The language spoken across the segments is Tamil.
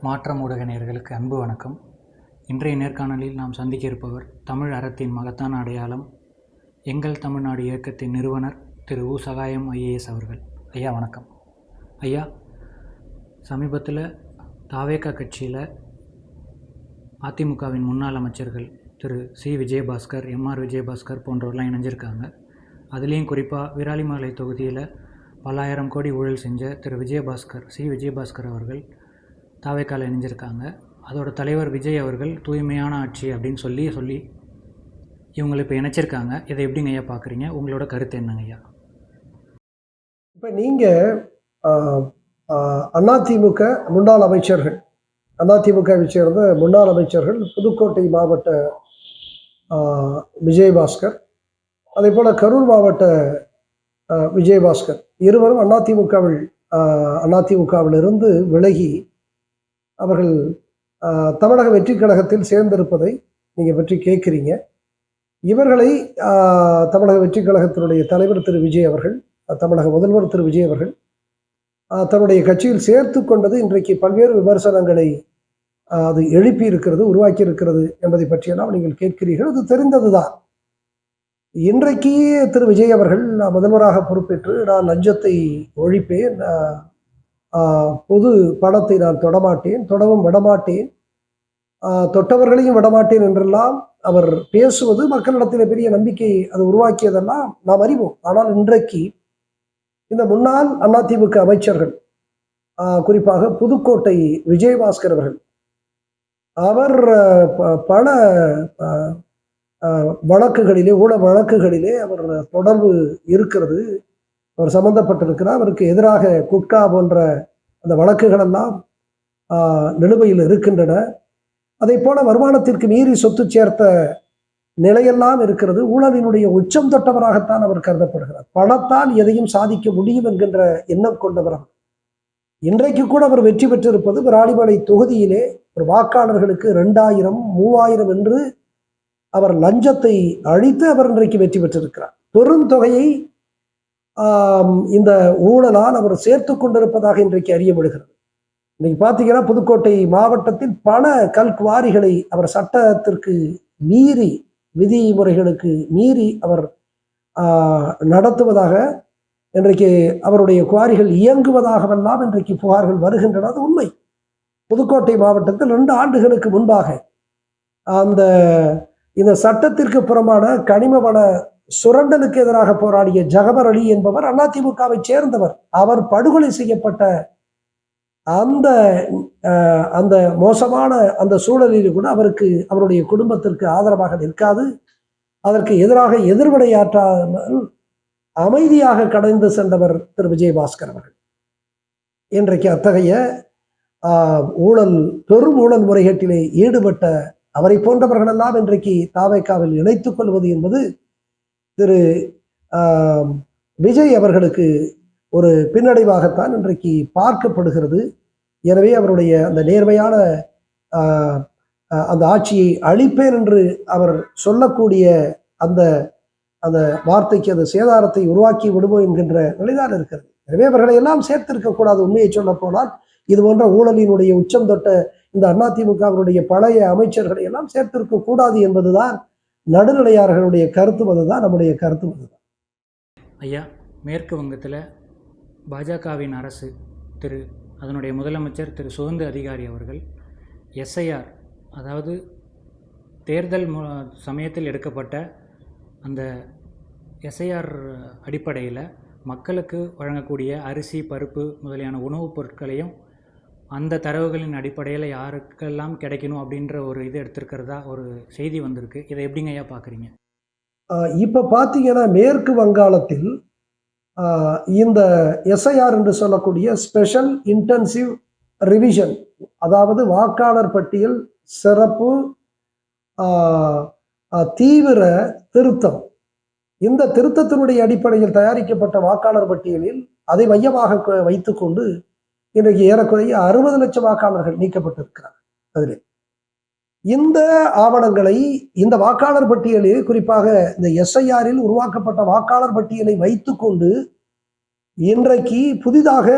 மாற்றம் ஊடக நேயர்களுக்கு அன்பு வணக்கம். இன்றைய நேர்காணலில் நாம் சந்திக்க இருப்பவர் தமிழ் அறத்தின் மகத்தான அடையாளம், எங்கள் தமிழ்நாடு இயக்கத்தின் நிறுவனர் திரு உ. சகாயம் ஐஏஎஸ் அவர்கள். ஐயா வணக்கம். ஐயா, சமீபத்தில் தாவேகா கட்சியில் அதிமுகவின் முன்னாள் அமைச்சர்கள் திரு சி. விஜயபாஸ்கர், எம்.ஆர். விஜயபாஸ்கர் போன்றவர்கள்லாம் இணைஞ்சிருக்காங்க. அதுலேயும் குறிப்பாக விராலிமலை தொகுதியில் பல ஆயிரம் கோடி ஊழல் செஞ்ச திரு சி. விஜயபாஸ்கர் அவர்கள் தாவேக்கால இணைஞ்சிருக்காங்க. அதோட தலைவர் விஜய் அவர்கள் தூய்மையான ஆட்சி அப்படின்னு சொல்லி இவங்களை இப்போ இணைச்சிருக்காங்க. இதை எப்படிங்க ஐயா பார்க்குறீங்க? உங்களோட கருத்து என்னங்க ஐயா? இப்போ நீங்கள் அதிமுக முன்னாள் அமைச்சர்கள், அதிமுகவை சேர்ந்த முன்னாள் அமைச்சர்கள் புதுக்கோட்டை மாவட்ட விஜயபாஸ்கர், அதே போல் கரூர் மாவட்ட விஜயபாஸ்கர் இருவரும் அதிமுகவிலிருந்து விலகி அவர்கள் தமிழக வெற்றி கழகத்தில் சேர்ந்திருப்பதை நீங்கள் பற்றி கேட்குறீங்க. இவர்களை தமிழக வெற்றி கழகத்தினுடைய தலைவர் திரு விஜய் அவர்கள், தமிழக முதல்வர் திரு விஜய் அவர்கள் தன்னுடைய கட்சியில் சேர்த்து கொண்டது இன்றைக்கு பல்வேறு விமர்சனங்களை அது எழுப்பி இருக்கிறது, உருவாக்கி இருக்கிறது என்பதை பற்றியெல்லாம் நீங்கள் கேட்கிறீர்கள். அது தெரிந்தது தான். இன்றைக்கு திரு விஜய் அவர்கள் முதல்வராக பொறுப்பேற்று நான் லஞ்சத்தை ஒழிப்பேன், பொது பணத்தை நான் தொடவும் விடமாட்டேன், தொட்டவர்களையும் விடமாட்டேன் என்றெல்லாம் அவர் பேசுவது மக்களிடத்தில் பெரிய நம்பிக்கை அது உருவாக்கியதெல்லாம் நாம் அறிவோம். ஆனால் இன்றைக்கு இந்த முன்னாள் அதிமுக அமைச்சர்கள், குறிப்பாக புதுக்கோட்டை விஜயபாஸ்கர் அவர்கள், அவர் பல வழக்குகளிலே, ஊழல் வழக்குகளிலே அவர் தொடர்பு இருக்கிறது, அவர் சம்பந்தப்பட்டிருக்கிறார். அவருக்கு எதிராக குட்கா போன்ற அந்த வழக்குகளெல்லாம் நிலுவையில் இருக்கின்றன. அதே போல வருமானத்திற்கு மீறி சொத்து சேர்த்த நிலையெல்லாம் இருக்கிறது. ஊழலினுடைய உச்சம் தொட்டவராகத்தான் அவர் கருதப்படுகிறார். பணத்தால் எதையும் சாதிக்க முடியும் என்கின்ற எண்ணம் கொண்டவர். இன்றைக்கு கூட அவர் வெற்றி பெற்றிருப்பது விராலிமலை தொகுதியிலே ஒரு வாக்காளர்களுக்கு 2000, 3000 என்று அவர் லஞ்சத்தை அழித்து அவர் இன்றைக்கு வெற்றி பெற்றிருக்கிறார். பெருந்தொகையை இந்த ஊழலால் அவர் சேர்த்து கொண்டிருப்பதாக இன்றைக்கு அறியப்படுகிறது. இன்னைக்கு பார்த்தீங்கன்னா புதுக்கோட்டை மாவட்டத்தில் பல கல்குவாரிகளை அவர் சட்டத்திற்கு மீறி, விதிமுறைகளுக்கு மீறி அவர் நடத்துவதாக, இன்றைக்கு அவருடைய குவாரிகள் இயங்குவதாகவெல்லாம் இன்றைக்கு புகார்கள் வருகின்றன. அது உண்மை. புதுக்கோட்டை மாவட்டத்தில் 2 ஆண்டுகளுக்கு முன்பாக இந்த சட்டத்திற்கு புறமான கனிம வள சுரண்டலுக்கு எதிராக போராடிய ஜகபர் அலி என்பவர் அதிமுகவை சேர்ந்தவர். அவர் படுகொலை செய்யப்பட்ட அந்த மோசமான அந்த சூழலில் கூட அவருடைய குடும்பத்திற்கு ஆதரவாக நிற்காது, அதற்கு எதிராக எதிர்வினையாற்றாமல் அமைதியாக கடந்து சென்றவர் திரு விஜயபாஸ்கர் அவர்கள். இன்றைக்கு அத்தகைய பெரும் ஊழல் முறைகேட்டிலே ஈடுபட்ட அவரை போன்றவர்களெல்லாம் இன்றைக்கு தாவேக்காவில் இணைத்துக் கொள்வது என்பது திரு விஜய் அவர்களுக்கு ஒரு பின்னடைவாகத்தான் இன்றைக்கு பார்க்கப்படுகிறது. எனவே அவருடைய அந்த நேர்மையான அந்த ஆட்சியை அழிப்பேன் என்று அவர் சொல்லக்கூடிய அந்த அந்த வார்த்தைக்கு அந்த சேதாரத்தை உருவாக்கி விடுவோம் என்கின்ற நிலைதான் இருக்கிறது. எனவே அவர்களை எல்லாம் சேர்த்திருக்கக்கூடாது. உண்மையை சொல்ல போனால் இது போன்ற ஊழலினுடைய உச்சம் தொட்ட இந்த அதிமுகவினுடைய பழைய அமைச்சர்களை எல்லாம் சேர்த்திருக்க கூடாது என்பதுதான் நடுநிலையாளர்களுடைய கருத்தும், அதுதான் நம்முடைய கருத்தும். அதுதான் ஐயா, மேற்கு வங்கத்தில் பாஜகவின் அரசு அதனுடைய முதலமைச்சர் திரு சுகந்து அதிகாரி அவர்கள் எஸ்ஐஆர், அதாவது தேர்தல் சமயத்தில் எடுக்கப்பட்ட அந்த எஸ்ஐஆர் அடிப்படையில் மக்களுக்கு வழங்கக்கூடிய அரிசி, பருப்பு முதலியான உணவுப் பொருட்களையும் அந்த தரவுகளின் அடிப்படையில் யாருக்கெல்லாம் கிடைக்கணும் அப்படின்ற ஒரு இது எடுத்திருக்கிறதா ஒரு செய்தி வந்திருக்கு. இதை எப்படிங்க ஐயா பார்க்குறீங்க? இப்போ பார்த்தீங்கன்னா மேற்கு வங்காளத்தில் இந்த எஸ்ஐஆர் என்று சொல்லக்கூடிய ஸ்பெஷல் இன்டென்சிவ் ரிவிஷன், அதாவது வாக்காளர் பட்டியல் சிறப்பு தீவிர திருத்தம், இந்த திருத்தத்தினுடைய அடிப்படையில் தயாரிக்கப்பட்ட வாக்காளர் பட்டியலில் அதை மையமாக வைத்துக்கொண்டு இன்றைக்கு ஏறக்குறைய 60 லட்சம் வாக்காளர்கள் நீக்கப்பட்டிருக்கிறார். அதில் இந்த ஆவணங்களை, இந்த வாக்காளர் பட்டியலில், குறிப்பாக இந்த எஸ்ஐஆரில் உருவாக்கப்பட்ட வாக்காளர் பட்டியலை வைத்துக்கொண்டு இன்றைக்கு புதிதாக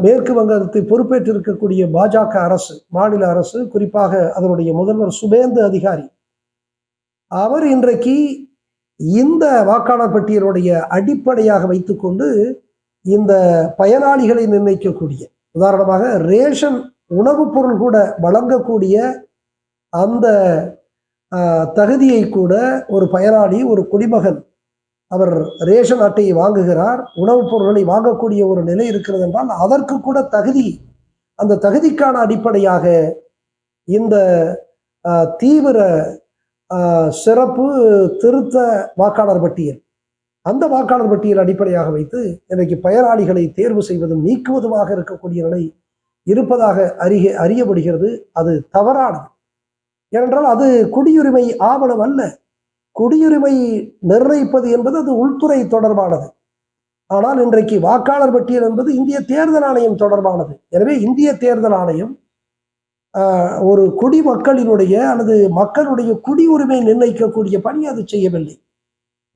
மேற்கு வங்கத்தை பொறுப்பேற்றிருக்கக்கூடிய பாஜக அரசு, மாநில அரசு, குறிப்பாக அதனுடைய முதல்வர் சுபேந்து அதிகாரி, அவர் இன்றைக்கு இந்த வாக்காளர் பட்டியலுடைய அடிப்படையாக வைத்துக்கொண்டு இந்த பயனாளிகளை நிர்ணயிக்கக்கூடிய, உதாரணமாக ரேஷன் உணவுப் பொருள் கூட வழங்கக்கூடிய அந்த தகுதியை கூட ஒரு பயனாளி, ஒரு குடிமகன், அவர் ரேஷன் அட்டையை வாங்குகிறார், உணவுப் பொருட்களை வாங்கக்கூடிய ஒரு நிலை இருக்கிறது என்றால் அதற்கு கூட தகுதி, அந்த தகுதிக்கான அடிப்படையாக இந்த தீவிர சிறப்பு திருத்த வாக்காளர் பட்டியல், அந்த வாக்காளர் பட்டியல் அடிப்படையாக வைத்து இன்றைக்கு பயனாளிகளை தேர்வு செய்வதும் நீக்குவதுமாக இருக்கக்கூடிய நிலை இருப்பதாக அறியப்படுகிறது. அது தவறானது. ஏனென்றால் அது குடியுரிமை ஆவணம் அல்ல. குடியுரிமை நிர்ணயிப்பது என்பது அது உள்துறை தொடர்பானது. ஆனால் இன்றைக்கு வாக்காளர் பட்டியல் என்பது இந்திய தேர்தல் ஆணையம் தொடர்பானது. எனவே இந்திய தேர்தல் ஆணையம் ஒரு குடிமக்களினுடைய அல்லது மக்களுடைய குடியுரிமை நிர்ணயிக்கக்கூடிய பணி அது செய்யவில்லை.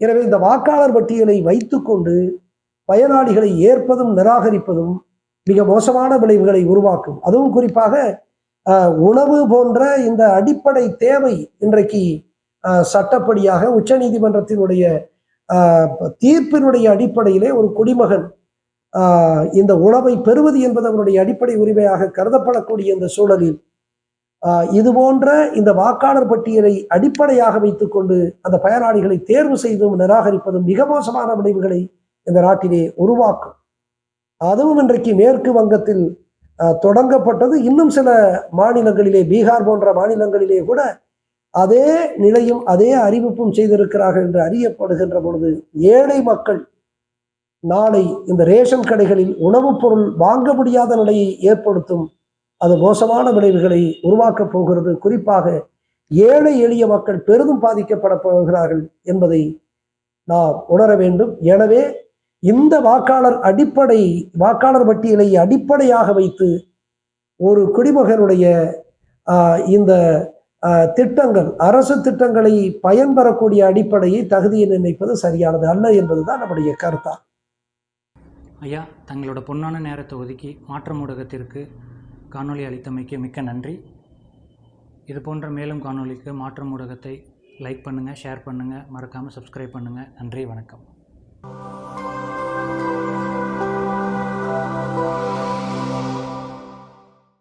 எனவே இந்த வாக்காளர் பட்டியலை வைத்துக்கொண்டு பயனாளிகளை ஏற்பதும் நிராகரிப்பதும் மிக மோசமான விளைவுகளை உருவாக்கும். அதுவும் குறிப்பாக உணவு போன்ற இந்த அடிப்படை தேவை இன்றைக்கு சட்டப்படியாக உச்ச நீதிமன்றத்தினுடைய தீர்ப்பினுடைய அடிப்படையிலே ஒரு குடிமகன் இந்த உணவை பெறுவது என்பது அவருடைய அடிப்படை உரிமையாக கருதப்படக்கூடிய இந்த சூழலில் இது போன்ற இந்த வாக்காளர் பட்டியலை அடிப்படையாக வைத்துக்கொண்டு அந்த பயனாளிகளை தேர்வு செய்தும் நிராகரிப்பதும் மிக மோசமான விளைவுகளை இந்த நாட்டிலே உருவாக்கும். அதுவும் இன்றைக்கு மேற்கு வங்கத்தில் தொடங்கப்பட்டது. இன்னும் சில மாநிலங்களிலே, பீகார் போன்ற மாநிலங்களிலே கூட அதே நிலையும் அதே அறிவிப்பும் செய்திருக்கிறார்கள் என்று அறியப்படுகின்ற பொழுது ஏழை மக்கள் நாளை இந்த ரேஷன் கடைகளில் உணவுப் பொருள் வாங்க முடியாத நிலையை ஏற்படுத்தும். அது மோசமான விளைவுகளை உருவாக்கப் போகிறது. குறிப்பாக ஏழை எளிய மக்கள் பெரிதும் பாதிக்கப்பட போகிறார்கள் என்பதை நாம் உணர வேண்டும். எனவே இந்த வாக்காளர் பட்டியலை அடிப்படையாக வைத்து ஒரு குடிமகனுடைய இந்த திட்டங்கள், அரசு திட்டங்களை பயன்பெறக்கூடிய அடிப்படையை தகுதியை நிர்ணயிப்பது சரியானது அல்ல என்பதுதான் நம்முடைய கருத்தா. ஐயா, தங்களோட பொன்னான நேரத்தை ஒதுக்கி மாற்றம் ஊடகத்திற்கு காணொளி அளித்தமைக்கு மிக்க நன்றி. இது போன்ற மேலும் காணொளிக்கு மாற்றம் ஊடகத்தை லைக் பண்ணுங்கள், ஷேர் பண்ணுங்கள், மறக்காமல் சப்ஸ்கிரைப் பண்ணுங்கள். நன்றி, வணக்கம்.